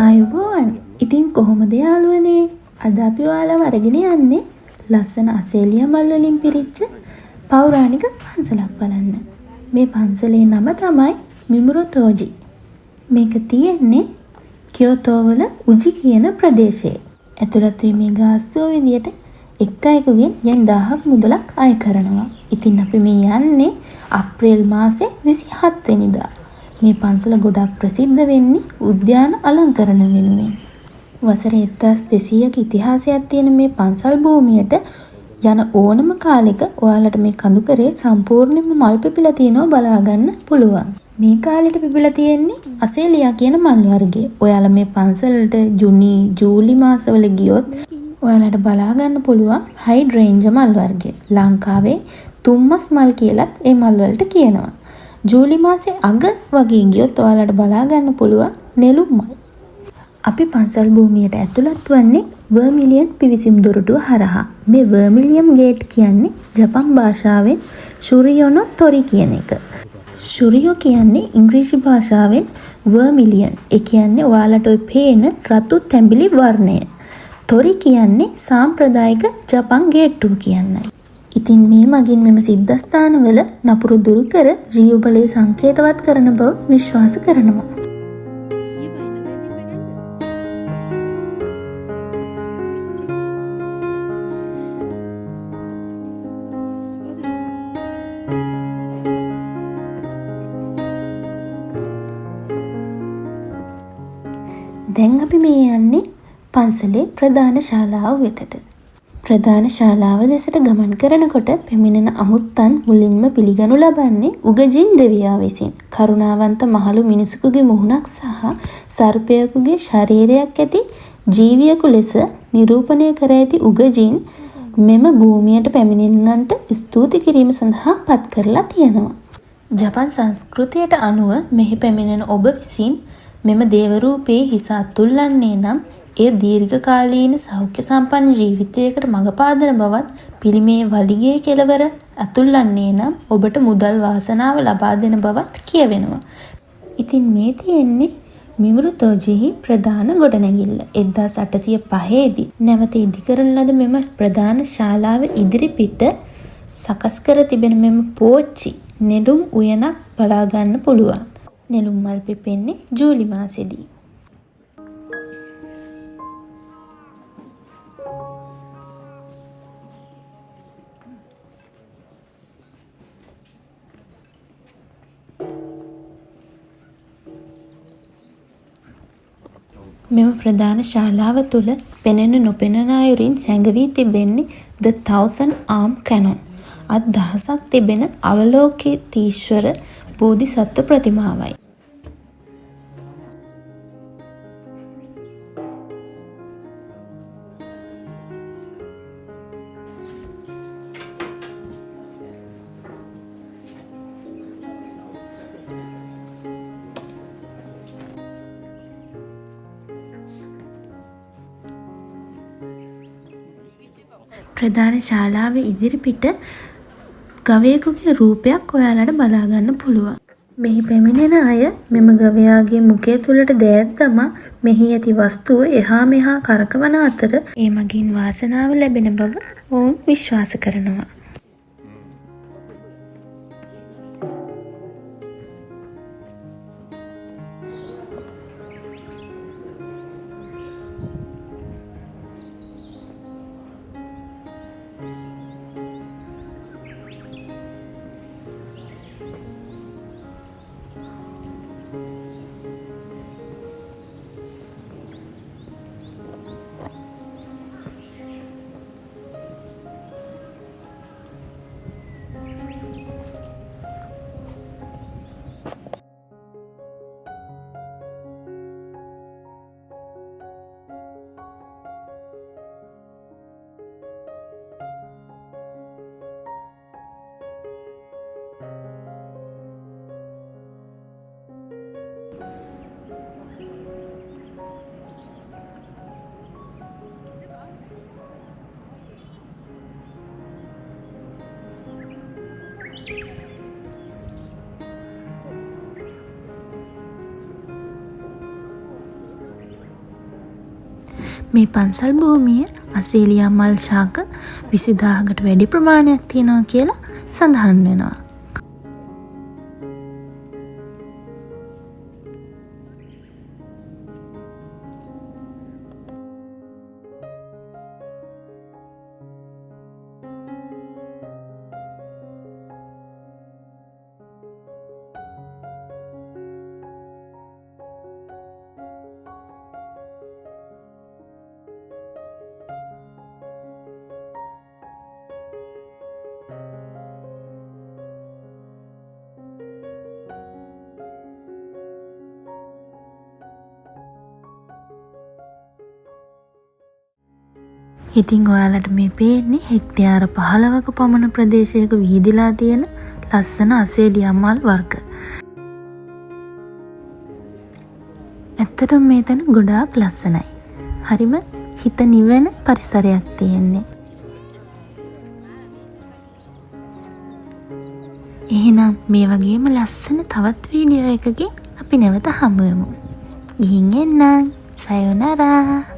ආයුබෝවන්. ඉතින් කොහොමද යාළුවනේ? අද අපි ඔයාලව අරගෙන යන්නේ ලස්සන අසේලියා මල් වලින් පිරිච්ච පෞරාණික පන්සලක් බලන්න. මේ පන්සලේ නම තමයි මිමුරොතෝජි. මේක තියෙන්නේ කියෝතෝ වල උජි කියන ප්‍රදේශයේ. ඇතුළත් වීමේ ගාස්තුව විදියට එක් අයෙකුගෙන් යෙන් 1000ක් මුදලක් අය කරනවා. ඉතින් අපි මේ යන්නේ අප්‍රේල් මාසේ 27 වෙනිදා. මේ පන්සල ගොඩක් ප්‍රසිද්ධ වෙන්නේ උද්‍යාන අලංකරණ වෙනුවෙන්. වසර 1200ක ඉතිහාසයක් තියෙන මේ පන්සල් භූමියට යන ඕනම කාලෙක ඔයාලට මේ කඳුකරේ සම්පූර්ණයෙන්ම මල් පිපිලා තියෙනවා බලා ගන්න පුළුවන්. මේ කාලෙට පිපිලා තියෙන්නේ අසේලියා කියන මල් වර්ගය. ඔයාලා මේ පන්සලට ජුනි ජූලි මාසවල ගියොත් ඔයාලට බලා ගන්න පුළුවන් හයිඩ්‍රේන්ජා මල් වර්ගය. ලංකාවේ තුම්මස් මල් කියලත් ඒ මල් වලට කියනවා. ජූලි මාසේ අග වගේ ගියොත් ඔයාලට බලා ගන්න පුළුවන් නෙළුම් මල්. අපි පන්සල් භූමියට ඇතුළත් වන්නේ වර්මිලියන් පිවිසුම් දොරටුව හරහා. මේ වර්මිලියම් ගේට් කියන්නේ ජපන් භාෂාවෙන් ශුරියොනෝ තොරි කියන එක. ශුරියෝ කියන්නේ ඉංග්‍රීසි භාෂාවෙන් වර්මිලියන්. ඒ කියන්නේ ඔයාලට ඔය පේන රතු තැඹිලි වර්ණය. තොරි කියන්නේ සාම්ප්‍රදායික ජපන් ගේට්ටුව කියන්නයි. ඉතින් මේ මගින් මෙම සිද්ධාස්ථානවල නපුරු දුරු කර ජීවබලය සංකේතවත් කරන බව විශ්වාස කරනවා. දැන් අපි මේ යන්නේ පන්සලේ ප්‍රධාන ශාලාව වෙතට. ප්‍රධාන ශාලාව දෙසට ගමන් කරනකොට පැමිණෙන අමුත්තන් මුලින්ම පිළිගනු ලබන්නේ උගජින් දෙවියා විසින්. කරුණාවන්ත මහලු මිනිසෙකුගේ මුහුණක් සහ සර්පයෙකුගේ ශරීරයක් ඇති ජීවියෙකු ලෙස නිරූපණය කර ඇති උගජින් මෙම භූමියට පැමිණෙන්නන්ට ස්තුති කිරීම සඳහා පත් කරලා තියෙනවා. ජපන් සංස්කෘතියට අනුව මෙහි පැමිණෙන ඔබ විසින් මෙම දේව රූපේ හිස අතුල්ලන්නේ නම් එය දීර්ඝකාලීන සෞඛ්‍ය සම්පන්න ජීවිතයකට මඟ පාදන බවත් පිළිමේ වලිගයේ කෙළවර අතුල්ලන්නේ නම් ඔබට මුදල් වාසනාව ලබා දෙන බවත් කියවෙනවා. ඉතින් මේ තියෙන්නේ මිමුරුතෝජිහි ප්‍රධාන ගොඩනැගිල්ල. 1805 දී නැවත ඉදිකරන ලද මෙම ප්‍රධාන ශාලාව ඉදිරිපිට සකස් කර තිබෙන මෙම පෝච්චි නෙළුම් උයනක් බලා ගන්න පුළුවන්. නෙළුම් මල් පිපෙන්නේ ජූලි මාසෙදී. මෙම ප්‍රධාන ශාලාව තුළ පෙනෙන නොපෙනෙන අයුරින් සැඟවී තිබෙන්නේ The Thousand Arm Cannon. අත් දහසක් තිබෙන අවලෝකිතීශ්වර බෝධිසත්ව ප්‍රතිමාවයි. ප්‍රධාන ශාලාවේ ඉදිරිපිට ගවයෙකුගේ රූපයක් ඔයාලට බලා ගන්න පුළුවන්. මෙහි පැමිණෙන අය මෙම ගවයාගේ මුඛය තුලට දෑත් දමා මෙහි ඇති වස්තුව එහා මෙහා කරකවන අතර ඒ මගින් වාසනාව ලැබෙන බව ඔවුන් විශ්වාස කරනවා. මේ පන්සල් භූමියේ අසේලියා මල් ශාක 20000කට වැඩි ප්‍රමාණයක් තියෙනවා කියලා සඳහන් වෙනවා. ඉතින් ඔයාලට මේ පේන්නේ හෙක්ටයාර 15ක පමණ ප්‍රදේශයක විහිදලා තියෙන ලස්සන අසේලියා මල් වර්ග. ඇත්තටම මේ තැන ගොඩාක් ලස්සනයි. හරිම හිත නිවෙන පරිසරයක් තියෙන්නේ. එහෙනම් මේ වගේම ලස්සන තවත් වීඩියෝ එකකින් අපි නැවත හමු වෙමු. ගිහින් එන්නම්. සයෝනාරා.